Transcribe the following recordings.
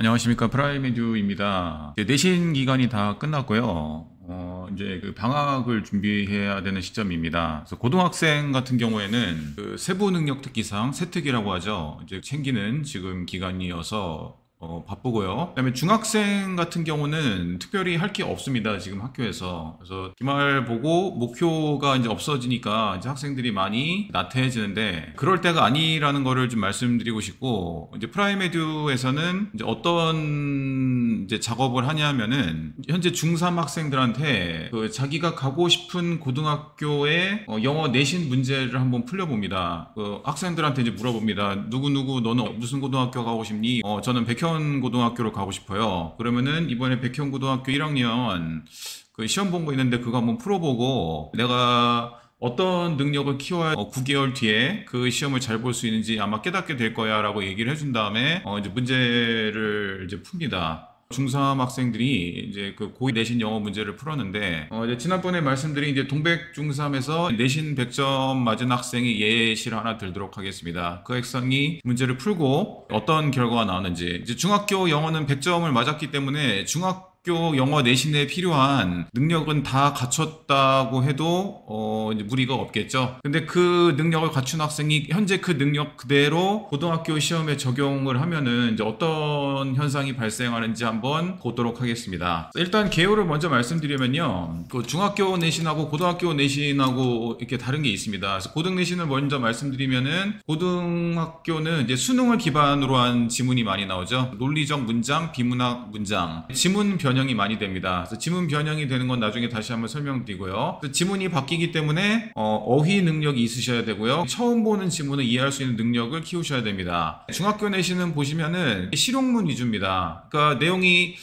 안녕하십니까. 프라임에듀입니다. 내신 기간이 다 끝났고요. 이제 그 방학을 준비해야 되는 시점입니다. 그래서 고등학생 같은 경우에는 그 세부 능력 특기상 세특이라고 하죠. 이제 챙기는 지금 기간이어서 바쁘고요. 그다음에 중학생 같은 경우는 특별히 할 게 없습니다. 지금 학교에서. 그래서 기말 보고 목표가 이제 없어지니까 이제 학생들이 많이 나태해지는데 그럴 때가 아니라는 거를 좀 말씀드리고 싶고, 이제 프라임에듀에서는 이제 어떤 이제 작업을 하냐면은 현재 중3 학생들한테 그 자기가 가고 싶은 고등학교의 영어 내신 문제를 한번 풀려봅니다. 그 학생들한테 이제 물어봅니다. 누구누구 너는 무슨 고등학교 가고 싶니? 저는 백현 고등학교로 가고 싶어요. 그러면은 이번에 백현고등학교 1학년 그 시험 본 거 있는데 그거 한번 풀어보고 내가 어떤 능력을 키워야 9개월 뒤에 그 시험을 잘 볼 수 있는지 아마 깨닫게 될 거야 라고 얘기를 해준 다음에 이제 문제를 이제 풉니다. 중3 학생들이 이제 그 고2 내신 영어 문제를 풀었는데, 이제 지난번에 말씀드린 이제 동백 중3에서 내신 100점 맞은 학생이 예시를 하나 들도록 하겠습니다. 그 학생이 문제를 풀고 어떤 결과가 나왔는지. 이제 중학교 영어는 100점을 맞았기 때문에 중학교 영어 내신에 필요한 능력은 다 갖췄다고 해도 이제 무리가 없겠죠. 근데 그 능력을 갖춘 학생이 현재 그 능력 그대로 고등학교 시험에 적용을 하면은 이제 어떤 현상이 발생하는지 한번 보도록 하겠습니다. 일단 개요를 먼저 말씀드리면요, 그 중학교 내신하고 고등학교 내신하고 이렇게 다른 게 있습니다. 그래서 고등 내신을 먼저 말씀드리면은, 고등학교는 이제 수능을 기반으로 한 지문이 많이 나오죠. 논리적 문장, 비문학 문장, 지문 변형이 많이 됩니다. 그래서 지문 변형이 되는 건 나중에 다시 한번 설명드리고요. 지문이 바뀌기 때문에 어휘 능력이 있으셔야 되고요. 처음 보는 지문을 이해할 수 있는 능력을 키우셔야 됩니다. 중학교 내신은 보시면은 실용문 위주입니다. 그러니까 내용이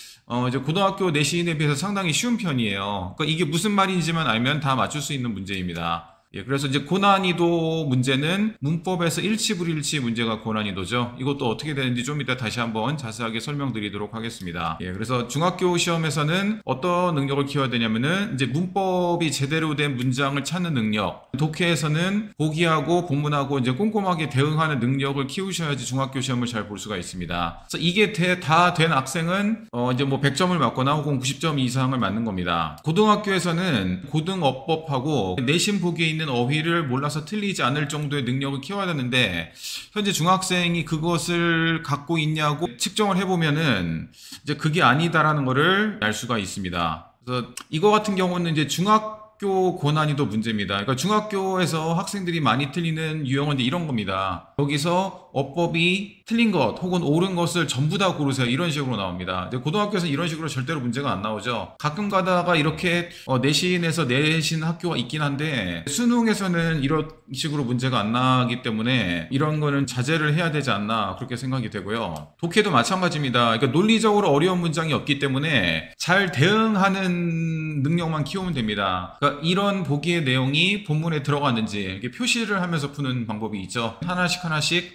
이제 고등학교 내신에 비해서 상당히 쉬운 편이에요. 그러니까 이게 무슨 말인지만 알면 다 맞출 수 있는 문제입니다. 그래서 이제 고난이도 문제는 문법에서 일치불일치 문제가 고난이도죠. 이것도 어떻게 되는지 좀 이따 다시 한번 자세하게 설명드리도록 하겠습니다. 그래서 중학교 시험에서는 어떤 능력을 키워야 되냐면은 이제 문법이 제대로 된 문장을 찾는 능력, 독해에서는 보기하고 본문하고 이제 꼼꼼하게 대응하는 능력을 키우셔야지 중학교 시험을 잘 볼 수가 있습니다. 그래서 이게 다 된 학생은 이제 뭐 100점을 맞거나 혹은 90점 이상을 맞는 겁니다. 고등학교에서는 고등어법하고 내신 보기에 있는 어휘를 몰라서 틀리지 않을 정도의 능력을 키워야 되는데, 현재 중학생이 그것을 갖고 있냐고 측정을 해보면은 이제 그게 아니다라는 거를 알 수가 있습니다. 그래서 이거 같은 경우는 이제 중학교 고난이도 문제입니다. 그러니까 중학교에서 학생들이 많이 틀리는 유형은 이제 이런 겁니다. 여기서 어법이 틀린 것 혹은 옳은 것을 전부 다 고르세요, 이런 식으로 나옵니다. 고등학교에서는 이런 식으로 절대로 문제가 안 나오죠. 가끔 가다가 이렇게 내신에서 내신 학교가 있긴 한데 수능에서는 이런 식으로 문제가 안 나기 때문에 이런 거는 자제를 해야 되지 않나 그렇게 생각이 되고요. 독해도 마찬가지입니다. 그러니까 논리적으로 어려운 문장이 없기 때문에 잘 대응하는 능력만 키우면 됩니다. 그러니까 이런 보기의 내용이 본문에 들어갔는지 이렇게 표시를 하면서 푸는 방법이 있죠. 하나씩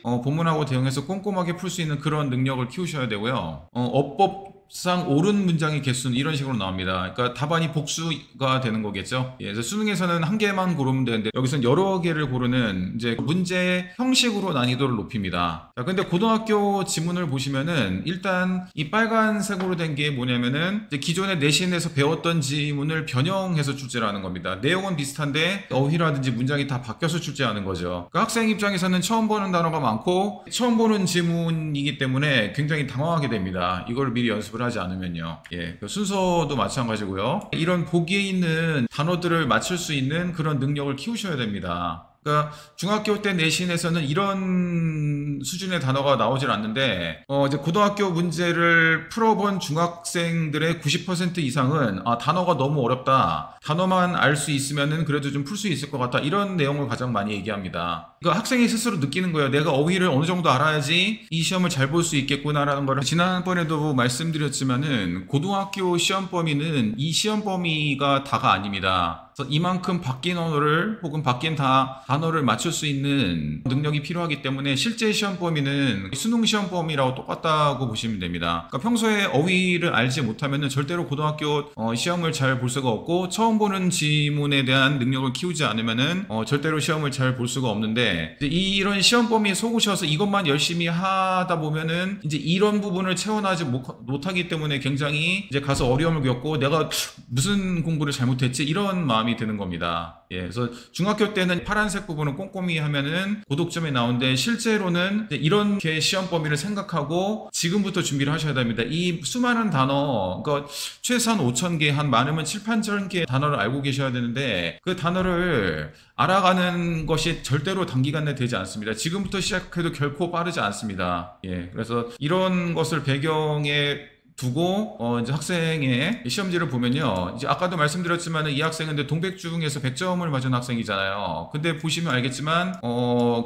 본문하고 대응해서 꼼꼼하게 풀 수 있는 그런 능력을 키우셔야 되고요. 어법상 옳은 문장의 개수는 이런 식으로 나옵니다. 그러니까 답안이 복수가 되는 거겠죠. 그래서 수능에서는 한 개만 고르면 되는데 여기서는 여러 개를 고르는 이제 문제 형식으로 난이도를 높입니다. 자, 근데 고등학교 지문을 보시면은 일단 이 빨간색으로 된 게 뭐냐면은 이제 기존의 내신에서 배웠던 지문을 변형해서 출제하는 겁니다. 내용은 비슷한데 어휘라든지 문장이 다 바뀌어서 출제하는 거죠. 그러니까 학생 입장에서는 처음 보는 단어가 많고 처음 보는 지문이기 때문에 굉장히 당황하게 됩니다. 이걸 미리 연습을 하지 않으면요. 그 순서도 마찬가지고요. 이런 보기에 있는 단어들을 맞출 수 있는 그런 능력을 키우셔야 됩니다. 그러니까 중학교 때 내신에서는 이런 수준의 단어가 나오질 않는데 이제 고등학교 문제를 풀어본 중학생들의 90% 이상은 단어가 너무 어렵다, 단어만 알 수 있으면은 그래도 좀 풀 수 있을 것 같다, 이런 내용을 가장 많이 얘기합니다. 그러니까 학생이 스스로 느끼는 거예요. 내가 어휘를 어느 정도 알아야지 이 시험을 잘 볼 수 있겠구나라는 걸 지난번에도 말씀드렸지만은 고등학교 시험 범위는 이 시험 범위가 다가 아닙니다. 그래서 이만큼 바뀐 언어를 혹은 바뀐 단어를 맞출 수 있는 능력이 필요하기 때문에 실제 시험 범위는 수능 시험 범위라고 똑같다고 보시면 됩니다. 그러니까 평소에 어휘를 알지 못하면 절대로 고등학교 시험을 잘 볼 수가 없고, 처음 보는 지문에 대한 능력을 키우지 않으면 절대로 시험을 잘 볼 수가 없는데, 되는데 이런 시험 범위에 속으셔서 이것만 열심히 하다 보면은 이제 이런 부분을 채워나지 못하기 때문에 굉장히 이제 가서 어려움을 겪고 내가 무슨 공부를 잘못했지 이런 마음이 드는 겁니다. 예, 그래서 중학교 때는 파란색 부분을 꼼꼼히 하면은 고득점이 나오는데 실제로는 이렇게 시험 범위를 생각하고 지금부터 준비를 하셔야 됩니다. 이 수많은 단어, 그러니까 최소한 5,000개, 한 많으면 7,000개 단어를 알고 계셔야 되는데 그 단어를 알아가는 것이 절대로 단기간 내에 되지 않습니다. 지금부터 시작해도 결코 빠르지 않습니다. 예, 그래서 이런 것을 배경에 두고 이제 학생의 시험지를 보면요, 이제 아까도 말씀드렸지만 이 학생은 근데 동백 중에서 100점을 맞은 학생이잖아요. 근데 보시면 알겠지만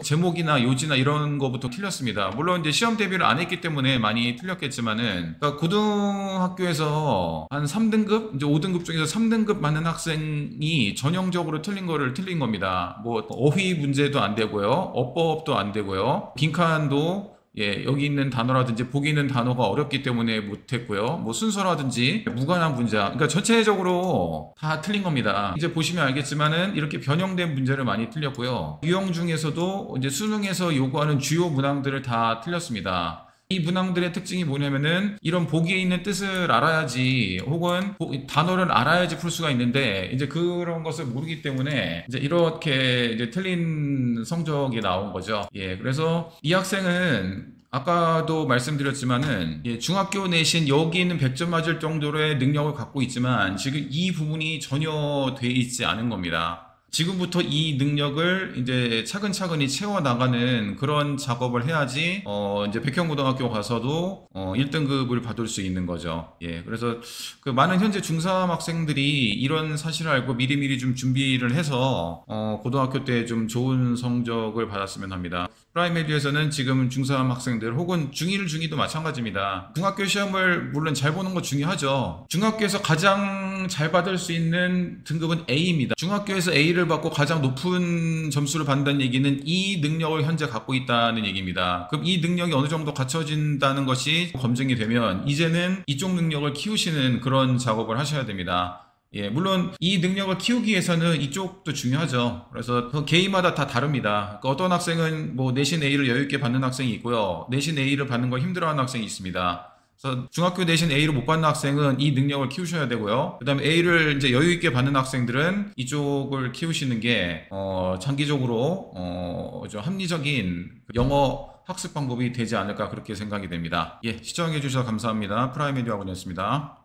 제목이나 요지나 이런 거부터 틀렸습니다. 물론 이제 시험 대비를 안 했기 때문에 많이 틀렸겠지만은, 그러니까 고등학교에서 한 3등급, 이제 5등급 중에서 3등급 맞는 학생이 전형적으로 틀린 거를 틀린 겁니다. 뭐 어휘 문제도 안 되고요, 어법도 안 되고요, 빈칸도 예, 여기 있는 단어라든지 보기 있는 단어가 어렵기 때문에 못했고요. 뭐 순서라든지 무관한 문장, 그러니까 전체적으로 다 틀린 겁니다. 이제 보시면 알겠지만은 이렇게 변형된 문제를 많이 틀렸고요. 유형 중에서도 이제 수능에서 요구하는 주요 문항들을 다 틀렸습니다. 이 문항들의 특징이 뭐냐면은 이런 보기에 있는 뜻을 알아야지, 혹은 단어를 알아야지 풀 수가 있는데 이제 그런 것을 모르기 때문에 이제 이렇게 이제 틀린 성적이 나온 거죠. 예, 그래서 이 학생은 아까도 말씀드렸지만은 중학교 내신 여기 있는 100점 맞을 정도의 능력을 갖고 있지만 지금 이 부분이 전혀 돼 있지 않은 겁니다. 지금부터 이 능력을 이제 차근차근히 채워나가는 그런 작업을 해야지 이제 백현고등학교 가서도 1등급을 받을 수 있는 거죠. 예, 그래서 그 많은 현재 중3 학생들이 이런 사실을 알고 미리미리 좀 준비를 해서 고등학교 때 좀 좋은 성적을 받았으면 합니다. 프라이머리에서는 지금 중3 학생들 혹은 중1, 중2도 마찬가지입니다. 중학교 시험을 물론 잘 보는 거 중요하죠. 중학교에서 가장 잘 받을 수 있는 등급은 A입니다. 중학교에서 A를 받고 가장 높은 점수를 받는다는 얘기는 이 능력을 현재 갖고 있다는 얘기입니다. 그럼 이 능력이 어느 정도 갖춰진다는 것이 검증이 되면 이제는 이쪽 능력을 키우시는 그런 작업을 하셔야 됩니다. 예, 물론 이 능력을 키우기 위해서는 이쪽도 중요하죠. 그래서 그 개인마다 다 다릅니다. 그러니까 어떤 학생은 뭐 내신 A를 여유 있게 받는 학생이 있고요, 내신 A를 받는 걸 힘들어하는 학생이 있습니다. 그래서 중학교 내신 A를 못 받는 학생은 이 능력을 키우셔야 되고요. 그 다음에 A를 이제 여유 있게 받는 학생들은 이쪽을 키우시는 게 장기적으로 좀 합리적인 영어 학습 방법이 되지 않을까 그렇게 생각이 됩니다. 예, 시청해 주셔서 감사합니다. 프라이메디아고였습니다.